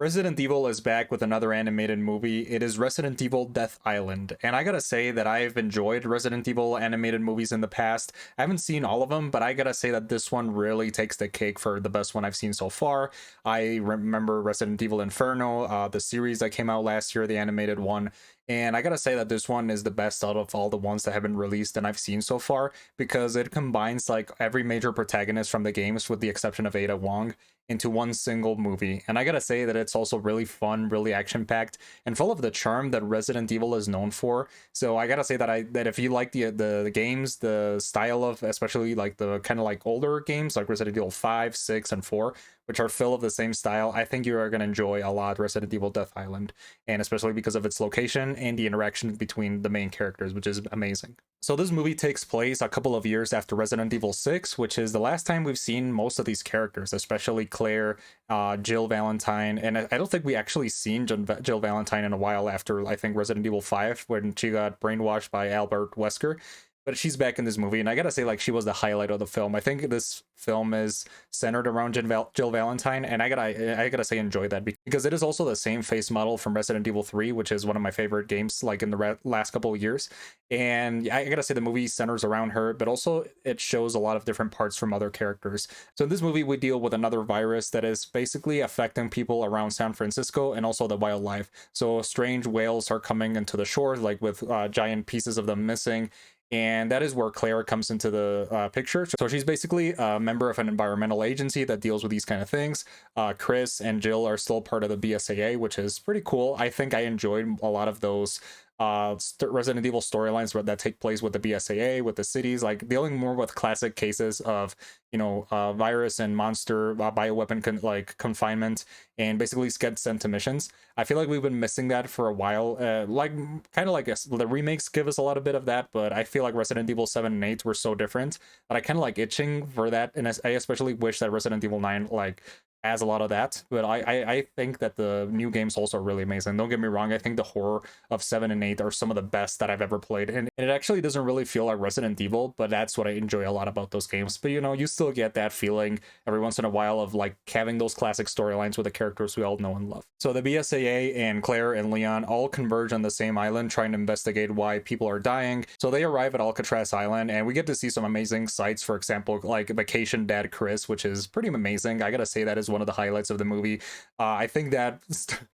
Resident Evil is back with another animated movie. It is Resident Evil Death Island. And I gotta say that I've enjoyed Resident Evil animated movies in the past. I haven't seen all of them, but I gotta say that this one really takes the cake for the best one I've seen so far. I remember Resident Evil Inferno, the series that came out last year, the animated one. And I gotta say that this one is the best out of all the ones that have been released and I've seen so far because it combines like every major protagonist from the games, with the exception of Ada Wong, into one single movie. And I gotta say that it's also really fun, really action packed, and full of the charm that Resident Evil is known for. So I gotta say that if you like the games, the style of, especially like the kind of like older games like Resident Evil 5, 6, and 4, which are full of the same style, I think you are gonna enjoy a lot Resident Evil Death Island, and especially because of its location and the interaction between the main characters, which is amazing. So this movie takes place a couple of years after Resident Evil 6, which is the last time we've seen most of these characters, especially Claire, Jill Valentine, and I don't think we actually seen Jill Valentine in a while after, I think, Resident Evil 5, when she got brainwashed by Albert Wesker. But she's back in this movie, and I gotta say, like, she was the highlight of the film. I think this film is centered around Jill Valentine, and I gotta say, enjoy that because it is also the same face model from Resident Evil 3, which is one of my favorite games, like in the last couple of years. And I gotta say, the movie centers around her, but also it shows a lot of different parts from other characters. So in this movie, we deal with another virus that is basically affecting people around San Francisco and also the wildlife. So strange whales are coming into the shore, like with giant pieces of them missing, and that is where Claire comes into the picture. So she's basically a member of an environmental agency that deals with these kind of things. Chris and Jill are still part of the BSAA, which is pretty cool. I think I enjoyed a lot of those Resident Evil storylines that take place with the BSAA, with the cities, like dealing more with classic cases of, virus and monster bioweapon confinement, and basically get sent to missions. I feel like we've been missing that for a while. Like kind of like the remakes give us a lot of bit of that, but I feel like Resident Evil 7 and 8 were so different that I kind of like itching for that, and I especially wish that Resident Evil 9 like has a lot of that. But I think that the new games also are really amazing. Don't get me wrong, I think the horror of 7 and 8 are some of the best that I've ever played, and it actually doesn't really feel like Resident Evil, but that's what I enjoy a lot about those games. But you still get that feeling every once in a while of like having those classic storylines with the characters we all know and love. So the BSAA and Claire and Leon all converge on the same island, trying to investigate why people are dying. So they arrive at Alcatraz Island, and we get to see some amazing sights. For example, like Vacation Dad Chris, which is pretty amazing. I gotta say, that is one of the highlights of the movie. I think that,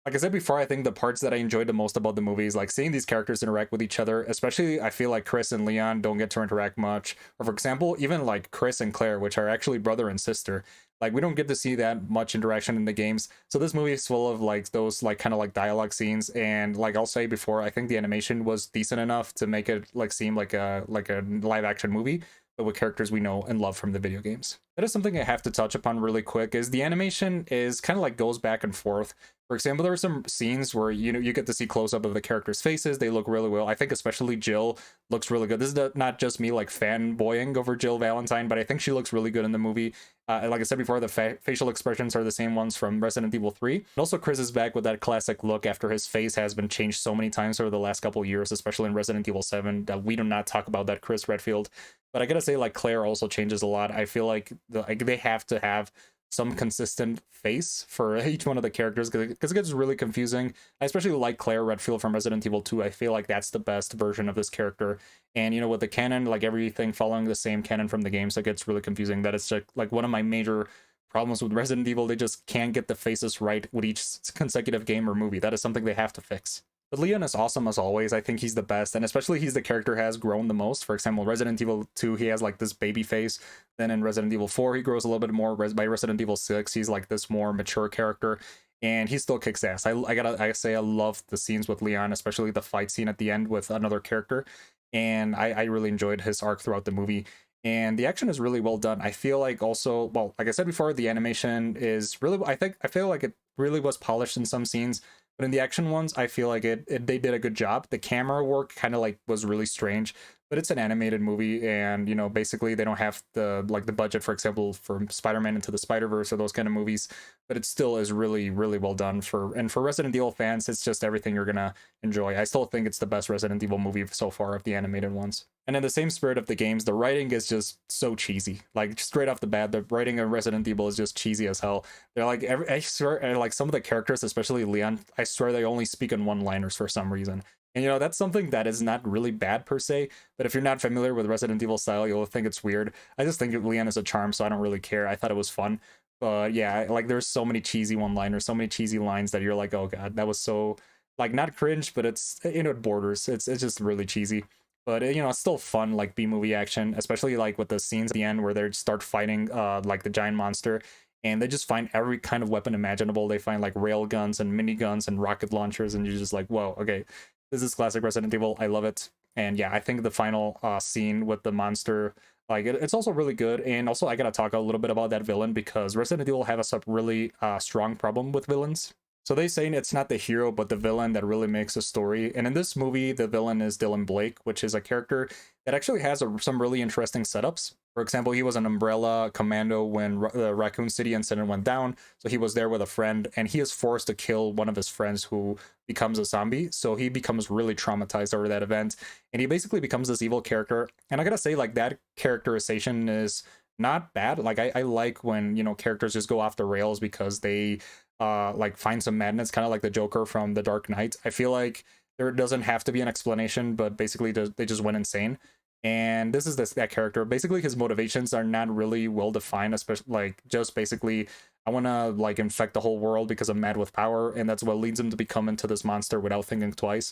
like I said before, I think the parts that I enjoyed the most about the movie is like seeing these characters interact with each other. Especially, I feel like Chris and Leon don't get to interact much. Or for example, even like Chris and Claire, which are actually brother and sister, like we don't get to see that much interaction in the games. So this movie is full of like those like kind of like dialogue scenes, and like I'll say before, I think the animation was decent enough to make it like seem like a live action movie, but with characters we know and love from the video games. That is something I have to touch upon really quick, is the animation is kind of like goes back and forth. For example, there are some scenes where you get to see close up of the characters' faces. They look really well. I think especially Jill looks really good. This is not just me like fanboying over Jill Valentine, but I think she looks really good in the movie. Like I said before, the facial expressions are the same ones from Resident Evil 3. And also, Chris is back with that classic look after his face has been changed so many times over the last couple of years, especially in Resident Evil 7, that we do not talk about that Chris Redfield. But I gotta say, like, Claire also changes a lot. I feel like they have to have some consistent face for each one of the characters, because it gets really confusing. I especially like Claire Redfield from Resident Evil 2. I feel like that's the best version of this character. And with the canon, like everything following the same canon from the game, so it gets really confusing. That is just like one of my major problems with Resident Evil. They just can't get the faces right with each consecutive game or movie. That is something they have to fix. But Leon is awesome as always. I think he's the best, and especially he's the character who has grown the most. For example, Resident Evil 2, he has like this baby face. Then in Resident Evil 4, he grows a little bit more. By Resident Evil 6, he's like this more mature character, and he still kicks ass. I say I love the scenes with Leon, especially the fight scene at the end with another character, and I really enjoyed his arc throughout the movie. And the action is really well done. I feel like also, well, like I said before, the animation is really, I feel like it really was polished in some scenes. But in the action ones, I feel like they did a good job. The camera work kind of like was really strange, but it's an animated movie, and basically they don't have the budget, for example, for Spider-Man Into the Spider-Verse or those kind of movies. But it still is really, really well done. For Resident Evil fans, it's just everything you're gonna enjoy. I still think it's the best Resident Evil movie so far of the animated ones. And in the same spirit of the games, the writing is just so cheesy. Like straight off the bat, the writing of Resident Evil is just cheesy as hell. They're like, I swear, like some of the characters, especially Leon, I swear they only speak in one-liners for some reason. And you know, that's something that is not really bad per se, but if you're not familiar with Resident Evil style, you'll think it's weird. I just think Leon is a charm, so I don't really care. I thought it was fun. But yeah, like there's so many cheesy one-liners, so many cheesy lines that you're like, oh god, that was so like not cringe, but it's you know it borders. It's just really cheesy. But you know, it's still fun, like B movie action, especially like with the scenes at the end where they start fighting like the giant monster, and they just find every kind of weapon imaginable. They find like rail guns and mini guns and rocket launchers, and you're just like, whoa, okay, this is classic Resident Evil. I love it. And yeah, I think the final scene with the monster, like it's also really good. And also, I gotta talk a little bit about that villain because Resident Evil have a really strong problem with villains. So they saying it's not the hero but the villain that really makes a story. And in this movie, the villain is Dylan Blake, which is a character that actually has some really interesting setups. For example, he was an Umbrella commando when the Raccoon City incident went down. So he was there with a friend, and he is forced to kill one of his friends who becomes a zombie. So he becomes really traumatized over that event, and he basically becomes this evil character. And I gotta say, like that characterization is not bad. Like I like when you know characters just go off the rails because they like find some madness, kind of like the Joker from The Dark Knight. I feel like there doesn't have to be an explanation, but basically they just went insane. And this is that character. Basically, his motivations are not really well defined, especially like just basically, I want to like infect the whole world because I'm mad with power, and that's what leads him to become into this monster without thinking twice.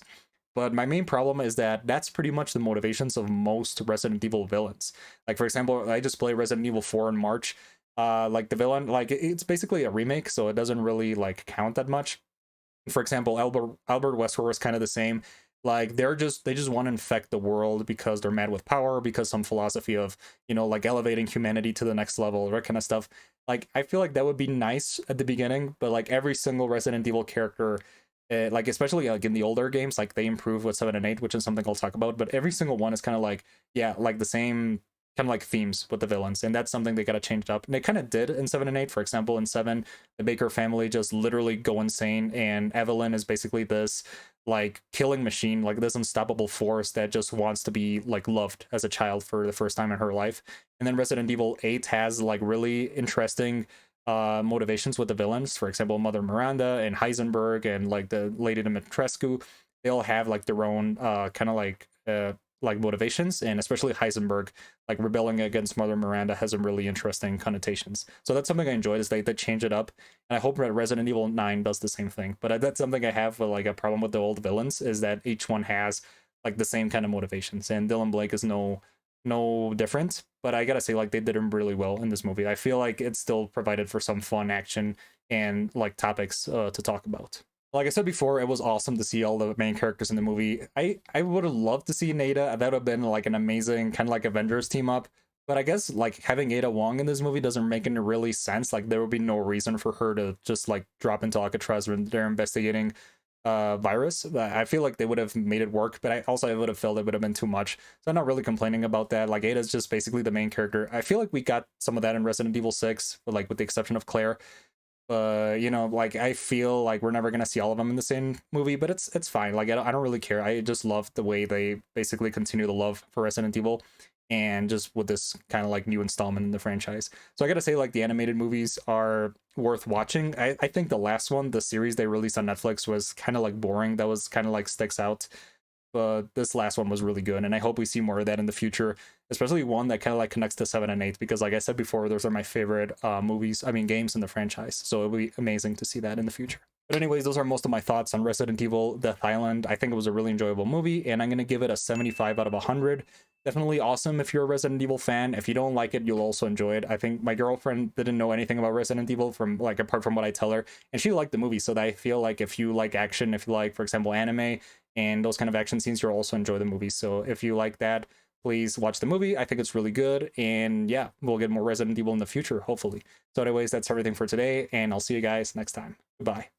But my main problem is that that's pretty much the motivations of most Resident Evil villains. Like for example, I just played Resident Evil 4 in March. Like the villain, like it's basically a remake, so it doesn't really like count that much. For example, Albert Wesker was kind of the same. Like they just want to infect the world because they're mad with power, because some philosophy of you know like elevating humanity to the next level, that kind of stuff. Like I feel like that would be nice at the beginning, but like every single Resident Evil character, like especially like in the older games, like they improve with 7 and 8, which is something I'll talk about. But every single one is kind of like yeah, like the same kind of like themes with the villains, and that's something they got to change up. And they kind of did in 7 and 8. For example, in 7, the Baker family just literally go insane, and Evelyn is basically this like killing machine, like this unstoppable force that just wants to be like loved as a child for the first time in her life. And then Resident Evil 8 has like really interesting motivations with the villains. For example, Mother Miranda and Heisenberg and like the Lady Dimitrescu, they all have like their own kind of like motivations, and especially Heisenberg, like rebelling against Mother Miranda has some really interesting connotations. So that's something I enjoyed is they change it up, and I hope that Resident Evil 9 does the same thing. But that's something I have with like a problem with the old villains is that each one has like the same kind of motivations, and Dylan Blake is no different. But I gotta say, like they did him really well in this movie. I feel like it still provided for some fun action and like topics to talk about. Like I said before, it was awesome to see all the main characters in the movie. I would have loved to see Nada. That would have been like an amazing kind of like Avengers team up. But I guess like having Ada Wong in this movie doesn't make any really sense. Like there would be no reason for her to just like drop into Alcatraz when they're investigating virus. I feel like they would have made it work, but I would have felt it would have been too much. So I'm not really complaining about that. Like Ada's just basically the main character. I feel like we got some of that in Resident Evil 6, but like with the exception of Claire. You know, like I feel like we're never gonna see all of them in the same movie, but it's fine. Like I don't really care. I just love the way they basically continue the love for Resident Evil, and just with this kind of like new installment in the franchise. So I gotta say, like the animated movies are worth watching. I think the last one, the series they released on Netflix, was kind of like boring. That was kind of like sticks out, but this last one was really good, and I hope we see more of that in the future, especially one that kind of like connects to 7 and 8, because like I said before, those are my favorite games in the franchise, so it'll be amazing to see that in the future. But anyways, those are most of my thoughts on Resident Evil Death Island. I think it was a really enjoyable movie, and I'm going to give it a 75 out of 100. Definitely awesome if you're a Resident Evil fan. If you don't like it, you'll also enjoy it. I think my girlfriend didn't know anything about Resident Evil from like apart from what I tell her, and she liked the movie. So that I feel like if you like action, if you like, for example, anime and those kind of action scenes, you'll also enjoy the movie. So if you like that, please watch the movie. I think it's really good, and yeah, we'll get more Resident Evil in the future, hopefully. So anyways, that's everything for today, and I'll see you guys next time. Goodbye.